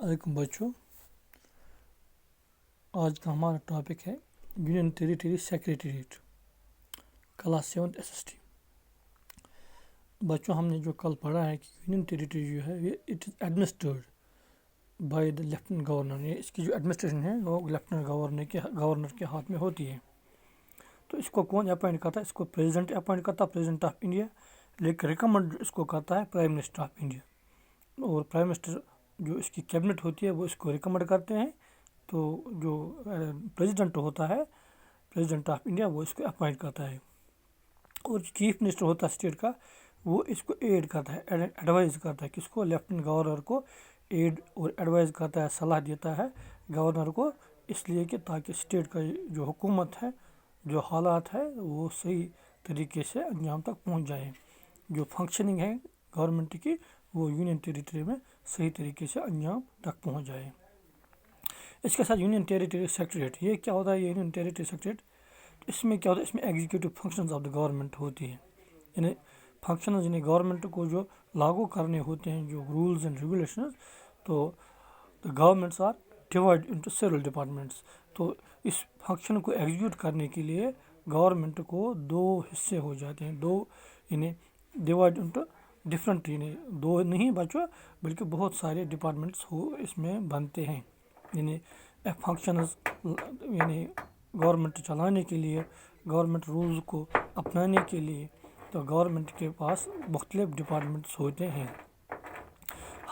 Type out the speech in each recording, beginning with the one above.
علیکم بچوں، آج کا ہمارا ٹاپک ہے union territory secretariat class 7 SST۔ بچوں، ہم نے جو کل پڑھا ہے کہ یونین ٹیریٹری جو ہے یہ it is administered by the lieutenant governor, یہ اس کی جو ایڈمنسٹریشن ہے وہ لیفٹنٹ گورنر کے ہاتھ میں ہوتی ہے۔ تو اس کو کون اپوائنٹ کرتا ہے؟ اس کو پریزیڈنٹ اپوائنٹ کرتا ہے، پریزیڈنٹ آف انڈیا، لیکن ریکمنڈ اس کو کرتا ہے پرائم منسٹر آف انڈیا، اور پرائم منسٹر جو اس کی کیبنٹ ہوتی ہے وہ اس کو ریکمنڈ کرتے ہیں۔ تو جو پریزیڈنٹ ہوتا ہے، پریزیڈنٹ آف انڈیا، وہ اس کو اپوائنٹ کرتا ہے، اور چیف منسٹر ہوتا ہے اسٹیٹ کا، وہ اس کو ایڈ کرتا ہے، ایڈوائز کرتا ہے، کس کو؟ لیفٹنٹ گورنر کو ایڈ اور ایڈوائز کرتا ہے، صلاح دیتا ہے گورنر کو، اس لیے کہ تاکہ اسٹیٹ کا جو حکومت ہے، جو حالات ہے، وہ صحیح طریقے سے انجام تک پہنچ جائیں، جو فنکشننگ ہے گورنمنٹ کی وہ یونین ٹیریٹری میں صحیح طریقے سے انجام تک پہنچ جائے۔ اس کے ساتھ یونین ٹیریٹری سیکریٹریٹ، یہ کیا ہوتا ہے؟ یونین ٹیریٹری سیکریٹریٹ، اس میں کیا ہوتا ہے؟ اس میں executive functions of the government ہوتی ہیں، یعنی فنکشنز، یعنی گورنمنٹ کو جو لاگو کرنے ہوتے ہیں، جو رولز اینڈ ریگولیشنز، تو governments are divided into several departments. تو اس فنکشن کو ایگزیکیوٹ کرنے کے لیے گورنمنٹ کو دو حصے ہو جاتے ہیں، دو یعنی ڈیوائڈ انٹو ڈفرینٹ، یعنی دو نہیں بچوں بلکہ بہت سارے ڈپارٹمنٹس اس میں بنتے ہیں، یعنی فنکشنز، یعنی گورنمنٹ چلانے کے لیے، گورنمنٹ رولز کو اپنانے کے لیے، تو گورنمنٹ کے پاس مختلف ڈپارٹمنٹس ہوتے ہیں۔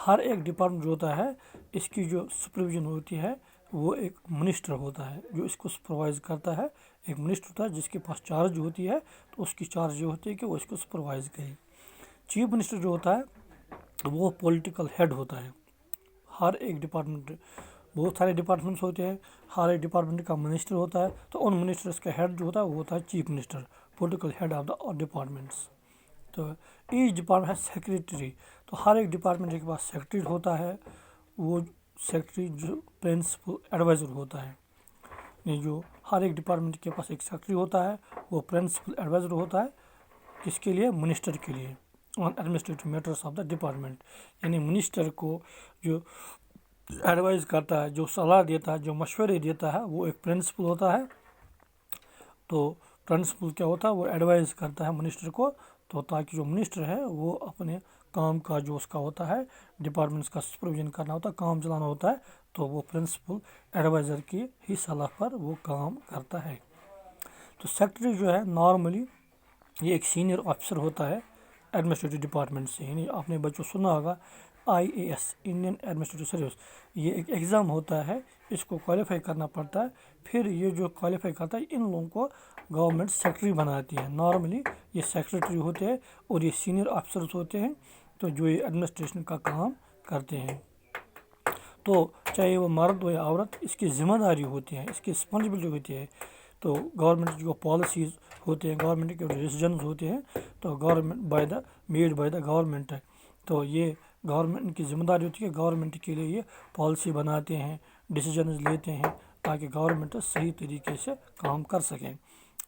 ہر ایک ڈپارٹمنٹ جو ہوتا ہے، اس کی جو سپرویژن ہوتی ہے وہ ایک منسٹر ہوتا ہے جو اس کو سپروائز کرتا ہے، ایک منسٹر ہوتا ہے جس کے پاس چارج ہوتی ہے، تو اس کی چارج یہ ہوتی ہے کہ وہ اس کو سپروائز کرے۔ چیف منسٹر جو ہوتا ہے وہ پولیٹیکل ہیڈ ہوتا ہے۔ ہر ایک ڈپارٹمنٹ، بہت سارے ڈپارٹمنٹس ہوتے ہیں، ہر ایک ڈپارٹمنٹ کا منسٹر ہوتا ہے، تو ان منسٹرس کا ہیڈ جو ہوتا ہے وہ ہوتا ہے chief minister, political head of the departments. تو ایچ ڈپارٹمنٹ ہے سیکریٹری، تو ہر ایک ڈپارٹمنٹ کے پاس سیکریٹری ہوتا ہے، وہ سیکریٹری جو پرنسپل ایڈوائزر ہوتا ہے، یعنی جو ہر ایک ڈپارٹمنٹ کے پاس ایک سیکریٹری ہوتا ہے، وہ پرنسپل ایڈوائزر ہوتا ہے، کس کے لیے؟ منسٹر کے لیے، on administrative matters of the department, یعنی منسٹر کو جو ایڈوائز کرتا ہے، جو صلاح دیتا ہے، جو مشورے دیتا ہے، وہ ایک پرنسپل ہوتا ہے۔ تو پرنسپل کیا ہوتا ہے؟ وہ ایڈوائز کرتا ہے منسٹر کو، تو تاکہ جو منسٹر ہے وہ اپنے کام کا جو اس کا ہوتا ہے، ڈپارٹمنٹس کا سپرویژن کرنا ہوتا ہے، کام چلانا ہوتا ہے، تو وہ پرنسپل ایڈوائزر کی ہی صلاح پر وہ کام کرتا ہے۔ تو سیکریٹری جو ہے نارملی یہ ایک سینئر آفیسر ہوتا ہے ایڈمنسٹریٹو ڈپارٹمنٹ سے، یعنی آپ نے بچوں سنا ہوگا IAS، انڈین ایڈمنسٹریٹو سروس، یہ ایک ایگزام ہوتا ہے، اس کو کوالیفائی کرنا پڑتا ہے، پھر یہ جو کوالیفائی کرتا ہے ان لوگوں کو گورنمنٹ سیکریٹری بناتی ہے۔ نارملی یہ سیکریٹری ہوتے ہیں اور یہ سینئر آفیسرز ہوتے ہیں، تو جو یہ ایڈمنسٹریشن کا کام کرتے ہیں۔ تو چاہے وہ مرد ہو یا عورت، اس کی ذمہ داری ہوتی ہے، اس کی رسپانسبلٹی ہوتی ہے۔ تو گورنمنٹ جو پالیسیز ہوتے ہیں، گورنمنٹ کے ڈیسیجنز ہوتے ہیں، تو government made by the government ہے، تو یہ گورنمنٹ کی ذمہ داری ہوتی ہے، گورنمنٹ کے لیے یہ پالیسی بناتے ہیں، ڈیسیجنز لیتے ہیں، تاکہ گورنمنٹ صحیح طریقے سے کام کر سکیں۔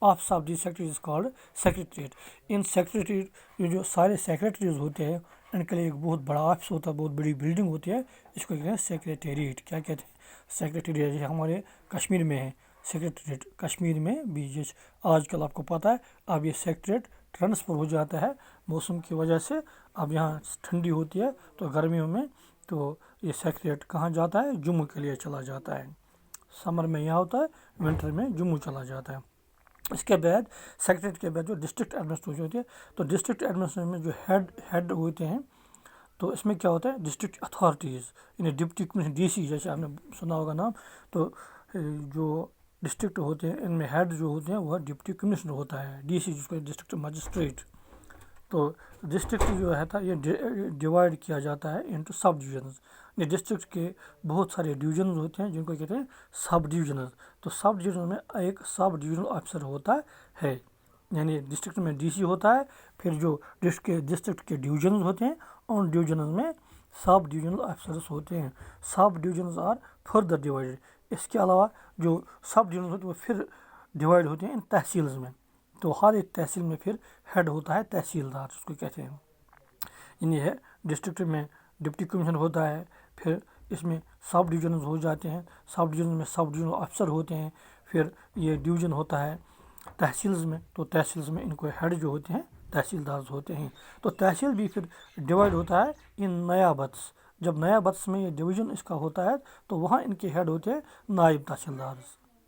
Office of the secretary is called secretariat. In secretary جو سارے سیکریٹریز ہوتے ہیں، ان کے لیے ایک بہت بڑا آفس ہوتا ہے، بہت بڑی بلڈنگ ہوتی ہے، اس کو کہتے ہیں سیکریٹریٹ۔ کیا کہتے ہیں؟ سیکریٹریٹ۔ ہمارے کشمیر میں ہے سیکریٹریٹ، کشمیر میں بھی آج کل آپ کو پتہ ہے اب یہ سیکریٹریٹ ٹرانسفر ہو جاتا ہے موسم کی وجہ سے، اب یہاں ٹھنڈی ہوتی ہے تو گرمیوں میں، تو یہ سیکریٹریٹ کہاں جاتا ہے؟ جموں کے لیے چلا جاتا ہے۔ سمر میں یہاں ہوتا ہے، ونٹر میں جموں چلا جاتا ہے۔ اس کے بعد سیکریٹریٹ کے بعد جو ڈسٹرکٹ ایڈمنسٹریشن ہوتی ہے، تو ڈسٹرکٹ ایڈمنسٹریشن میں جو ہیڈ ہوتے ہیں، تو اس میں کیا ہوتا ہے؟ ڈسٹرکٹ اتھارٹیز، یعنی ڈپٹی کمشنر، DC، جیسے آپ نے سنا ہوگا نام۔ تو جو ڈسٹرکٹ ہوتے ہیں ان میں ہیڈ جو ہوتے ہیں وہ ڈپٹی کمشنر ہوتا ہے، DC، جس کو ڈسٹرکٹ مجسٹریٹ۔ تو ڈسٹرکٹ جو ہے یہ ڈیوائڈ کیا جاتا ہے انٹو سب ڈویژنز، یہ ڈسٹرکٹ کے بہت سارے ڈویژنز ہوتے ہیں جن کو کہتے ہیں سب ڈویژنز۔ تو سب ڈویژن میں ایک سب ڈویژنل آفیسر ہوتا ہے، یعنی ڈسٹرکٹ میں DC ہوتا ہے، پھر جو ڈسٹرکٹ کے ڈویژنز ہوتے ہیں ان ڈویژنز میں سب ڈویژنل آفیسرز ہوتے ہیں۔ سب ڈویژنز آر فردر ڈیوائڈیڈ۔ اس کے علاوہ جو سب ڈویژنز ہوتے ہیں وہ پھر ڈیوائڈ ہوتے ہیں ان تحصیلز میں، تو ہر ایک تحصیل میں پھر ہیڈ ہوتا ہے تحصیلدار، اس کو کہتے ہیں۔ یعنی ہے ڈسٹرکٹ میں ڈپٹی کمشنر ہوتا ہے، پھر اس میں سب ڈویژنز ہو جاتے ہیں، سب ڈویژن میں سب ڈویژنل افسر ہوتے ہیں، پھر یہ ڈویژن ہوتا ہے تحصیلز میں، تو تحصیلز میں ان کو ہیڈ جو ہوتے ہیں تحصیلدار ہوتے ہیں۔ تو تحصیل بھی پھر ڈیوائڈ ہوتا ہے ان نیابتس، جب نیابتس میں یہ ڈویژن اس کا ہوتا ہے تو وہاں ان کے ہیڈ ہوتے ہیں نائب تحصیلدار۔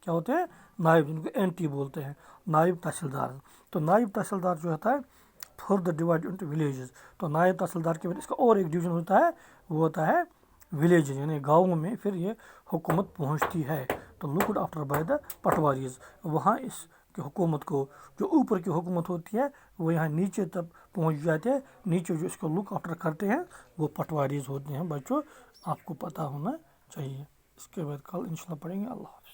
کیا ہوتے ہیں؟ نائب، جن کو NT بولتے ہیں، نائب تحصیلدار۔ تو نائب تحصیلدار جو ہوتا ہے فردر ڈیوائڈ انٹو ولیجز، تو نائب تحصیلدار کے بعد اس کا اور ایک ڈویژن ہوتا ہے، وہ ہوتا ہے ولیج، یعنی گاؤں میں پھر یہ حکومت پہنچتی ہے۔ تو لکڈ آفٹر بائی دا پٹواریز، وہاں اس کی حکومت کو، جو اوپر کی حکومت ہوتی ہے وہ یہاں نیچے تک پہنچ جاتے ہیں، نیچے جو اس کو لک آفٹر کرتے ہیں وہ پٹواریز ہوتے ہیں۔ بچوں آپ کو پتہ ہونا چاہیے۔ اس کے بعد کل انشاءاللہ پڑھیں گے۔ اللہ حافظ۔